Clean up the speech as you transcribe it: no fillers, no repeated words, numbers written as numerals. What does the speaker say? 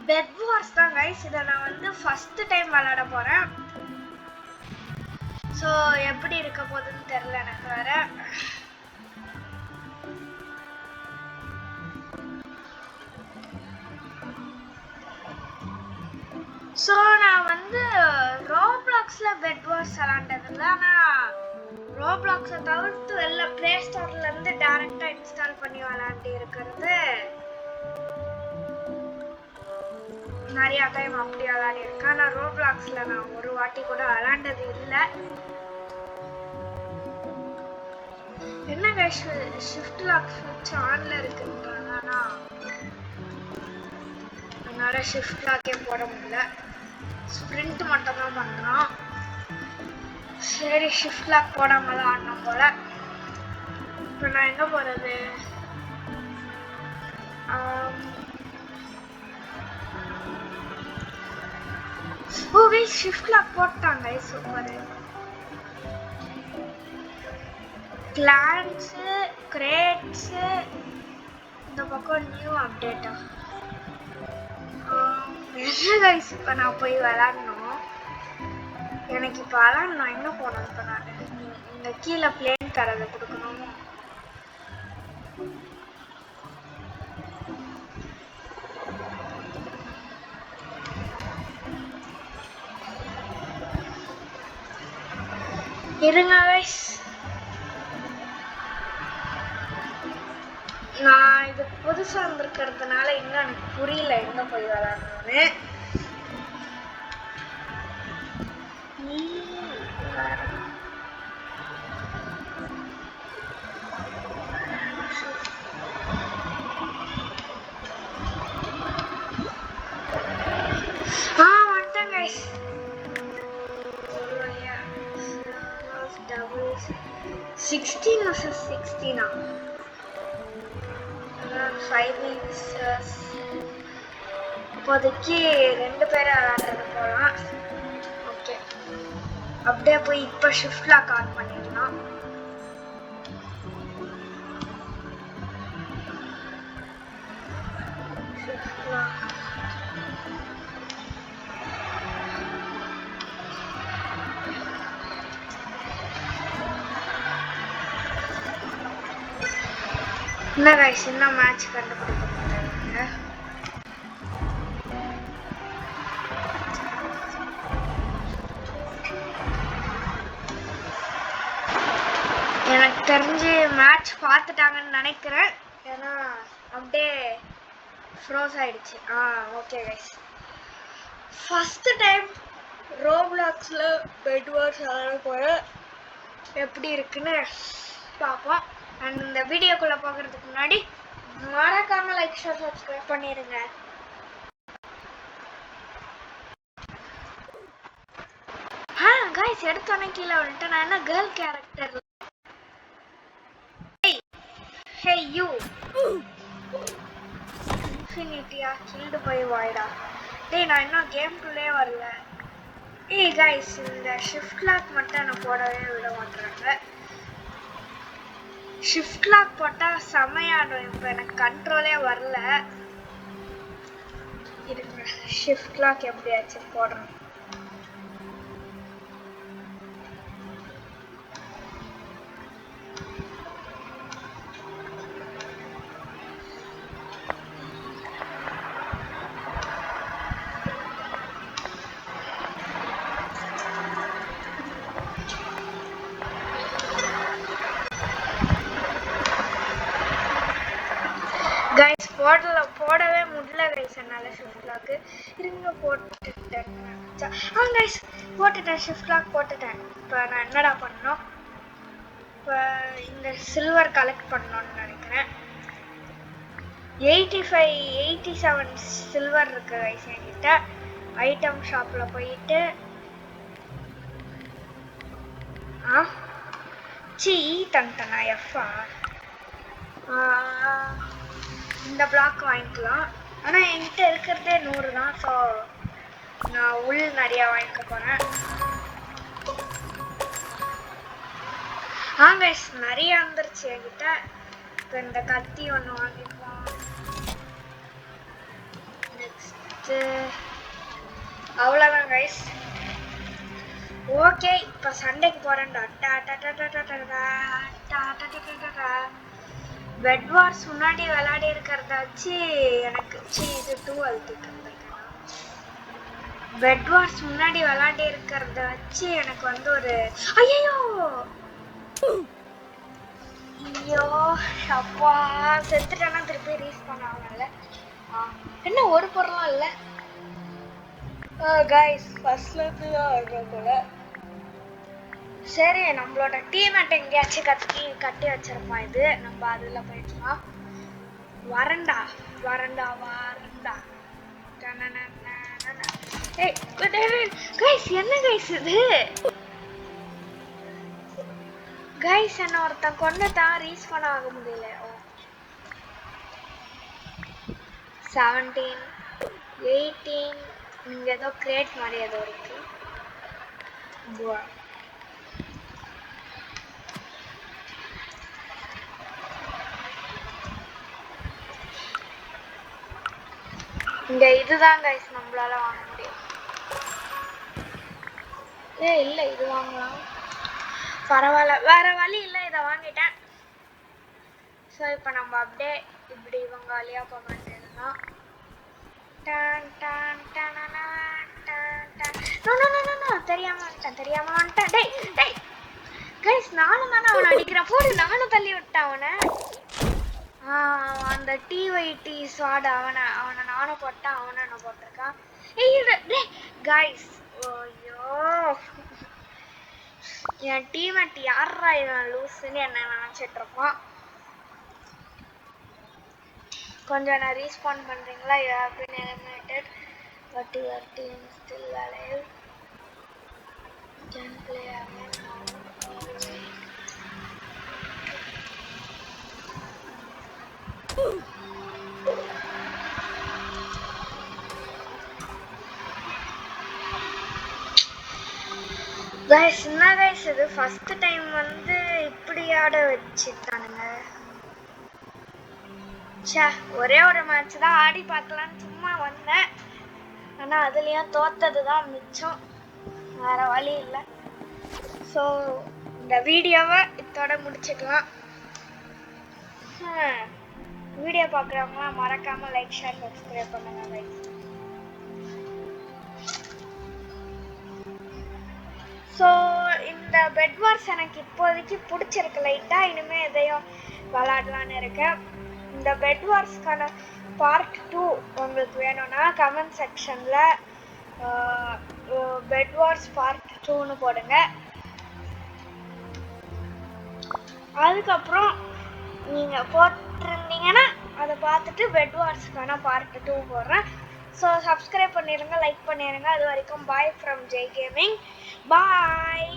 Bed Wars தான் guys. இதை நான் வந்து ஃபர்ஸ்ட் டைம் விளையாட போறேன். ஸோ எப்படி இருக்க போகுதுன்னு தெரியல எனக்கு வேற. ஸோ நான் வந்து ரோப்ளாக்ஸில் பெட் வார்ஸ் விளாண்டதில்ல. ஆனால் ரோப்ளாக்ஸை தவிர்த்து வெளில ப்ளே ஸ்டோர்லேருந்து டேரெக்டாக இன்ஸ்டால் பண்ணி விளாண்டு இருக்கிறது நிறையா டைம் அப்படி விளாடிருக்கேன். ஆனால் ரோப்ளாக்ஸில் நான் ஒரு வாட்டி கூட விளாண்டது இல்லை. என்ன கைஸ் ஷிஃப்ட் லாக் ஸ்விட்ச் ஆன்ல இருக்குன்றாங்க. ஆனால் என்னால் ஷிஃப்ட் லாக்கே போட முடியல. ஸ்ப்ரிண்ட் மட்டும் தான் பண்ணுறோம். சரி ஷிஃப்ட் லாக் போடாம தான் ஆடணும் போல. இப்போ நான் எங்கே போகிறது? ஓ கைஸ் ஷிஃப்ட் லாக் போட்டாங்க. சூப்பர். கிளான்ஸு கிரேட்ஸு இந்த பக்கம் நியூ அப்டேட்டா? என்ன கைஸ் இப்போ நான் போய் விளாடணும். எனக்கு இப்போ விளாடணும். எங்கே போகணும் இப்போ? நான் இந்த கீழே பிளேன் தரதை கொடுக்கணும். இருங்க கைஸ், நான் இது புதுசாக வந்திருக்கிறதுனால இன்னும் எனக்கு புரியல எங்கே போய் விளாடணும்னு. வந்துட்டேன் கைஸ். 16 versus 16 5 minutes. இப்போதைக்கு 2 பேரை விளையாடுறது போகலாம். ஓகே அப்படியே போய் இப்போ ஷிஃப்ட் லாக் ஆன் பண்ணிடலாம். ஷிஃப்ட் லாக் என்ன கைஸ் இன்னும் மேட்ச் கண்டுபிடிக்க முடியல. எனக்கு தெரிஞ்சு மேட்ச் பார்த்துட்டாங்கன்னு நினைக்கிறேன். ஏன்னா அப்படியே ஃப்ரோஸ் ஆயிடுச்சு. ஓகே கைஸ், ஃபர்ஸ்ட் டைம் ரோப்ளாக்ஸில் பெட் வார்ஸ் விளையாட போகிறேன். எப்படி இருக்குன்னு பார்ப்போம். அண்ட் இந்த வீடியோக்குள்ளே போகிறதுக்கு முன்னாடி மறக்காம லைக் ஷேர் சப்ஸ்கிரைப் பண்ணிடுங்க. கைஸ் எடுத்தோன்னே கீழே வந்துட்டு நான் என்ன கேர்ள் கேரக்டர்? ஹே யூ இன்ஃபினிட்டியா கில்டு போய் வாய்டா. டேய் நான் இன்னும் கேம்குள்ளே வரல. ஏய் கைஸ் இந்த ஷிஃப்ட் லாக் மட்டும் நான் போடவே விட மாட்டேறாங்க. ஷிஃப்ட் லாக் போட்டால் செமையாடும். இப்போ எனக்கு கண்ட்ரோலே வரல. இருங்க ஷிஃப்ட் லாக் எப்படியாச்சும் போடுறேன். கைஸ் போடவே முடியல கைஸ் என்னால் ஷிஃப்ட் லாக்கு. இருங்க போட்டுட்டேன். கைஸ் போட்டுட்டேன், ஷிஃப்ட் லாக் போட்டுட்டேன். இப்போ நான் என்னடா பண்ணணும்? இப்போ இந்த சில்வர் கலெக்ட் பண்ணணும்னு நினைக்கிறேன். 87 சில்வர் இருக்கு கைஸ் என்கிட்ட. ஐட்டம் ஷாப்பில் போயிட்டு தந்தனா எஃப்ஆ இந்த பிளாக் வாங்கிக்கலாம். ஆனால் என்கிட்ட இருக்கிறதே 100 தான். ஸோ நான் உள் நிறையா வாங்கிக்க போகிறேன். கைஸ் நிறைய வந்துருச்சு என்கிட்ட. இப்போ இந்த கத்தி ஒன்று வாங்கிக்குவோம். நெக்ஸ்ட் அவ்வளோதான் கைஸ். ஓகே, இப்போ சண்டைக்கு போகிறேன்டா. பெட் வார்ஸ் முன்னாடி விளையாடி இருக்கிறத வச்சு எனக்கு இது 2 அழுத்திட்டு இருந்திருக்கேன். பெட் வார்ஸ் முன்னாடி விளையாடி இருக்கிறத வச்சு எனக்கு வந்து ஒரு ஐயோ அப்பா செத்துட்டேன்னா திருப்பி ரீஸ் பண்ணாங்கல்ல. என்ன ஒரு பொருளும் இல்லை கைஸ். ஃபர்ஸ்ட்ல இருந்து தான் ஆடுறோம் போல. சரி, நம்மளோட டீம்மேட் எங்கேயாச்சும் கட்டி வச்சிருப்போம். இது நம்ம அதில் போயிட்டுலாம் வரண்டா. கைஸ் என்ன கைஸ் இது? கைஸ் என்ன ஒருத்தன் கொண்டுதான் ரீஸ் பண்ண ஆக முடியல. 17 18 இங்க ஏதோ கிரேட் மாதிரி ஏதோ இருக்கு. இங்க இதுதான் கைஸ் நம்மளால வாங்க முடியும். இல்லை இது வாங்கலாம். பரவாயில்ல, வேற வழி இல்லை, இதை வாங்கிட்டேன். ஸோ இப்போ நம்ம அப்படியே இப்படி இவங்க வழியாக போக வேண்டியதுதான். தெரியாம வந்துட்டேன். டேய் கைஸ், நானும் தானே அவனை அடிக்கிறேன். போடு, நானும் தள்ளி விட்டேன் அவனை. அந்த டிஒய்டி ஸ்வாட் அவனை நானும் போட்டேன், அவனை என்ன போட்டிருக்கான். கைஸ் ஐயோ, என் டீம்மேட் யாரா இவன் லூசுன்னு என்ன நினைச்சிட்டு இருப்பான். கொஞ்சம் என்ன ரீஸ்பாண்ட் பண்றீங்களா? You have been eliminated but your team is still alive. Can play again now. Guys என்ன கைஸ் இது? ஃபர்ஸ்ட் டைம் வந்து இப்படி ஆட வச்சுட்டானுங்க. ஒரே ஒரு மேட்ச் தான் ஆடி பார்க்கலான்னு சும்மா வந்தேன். ஆனால் அதுலேயும் தோத்தது தான் மிச்சம், வேற வழி இல்லை. ஸோ இந்த வீடியோவை இதோட முடிச்சுக்கலாம். வீடியோ பார்க்குறவங்களாம் மறக்காமல் லைக் ஷேர் சப்ஸ்கிரைப் பண்ணுங்க கைஸ். ஸோ இந்த பெட் வார்ஸ் எனக்கு இப்போதைக்கு பிடிச்சிருக்கு லைட்டாக. இனிமேல் எதையும் விளாடலான்னு இருக்கேன். இந்த பெட் வார்ஸ்க்கான பார்ட் 2 உங்களுக்கு வேணும்னா கமெண்ட் செக்ஷனில் பெட் வார்ஸ் பார்ட் 2ன்னு போடுங்க. அதுக்கப்புறம் நீங்கள் போட்டிருந்தீங்கன்னா அதை பார்த்துட்டு பெட் வார்ஸ்க்கான பார்ட் 2 போடுறேன். ஸோ சப்ஸ்கிரைப் பண்ணிடுங்க, லைக் பண்ணிடுங்க. அது வரைக்கும் bye from Jai gaming. Bye.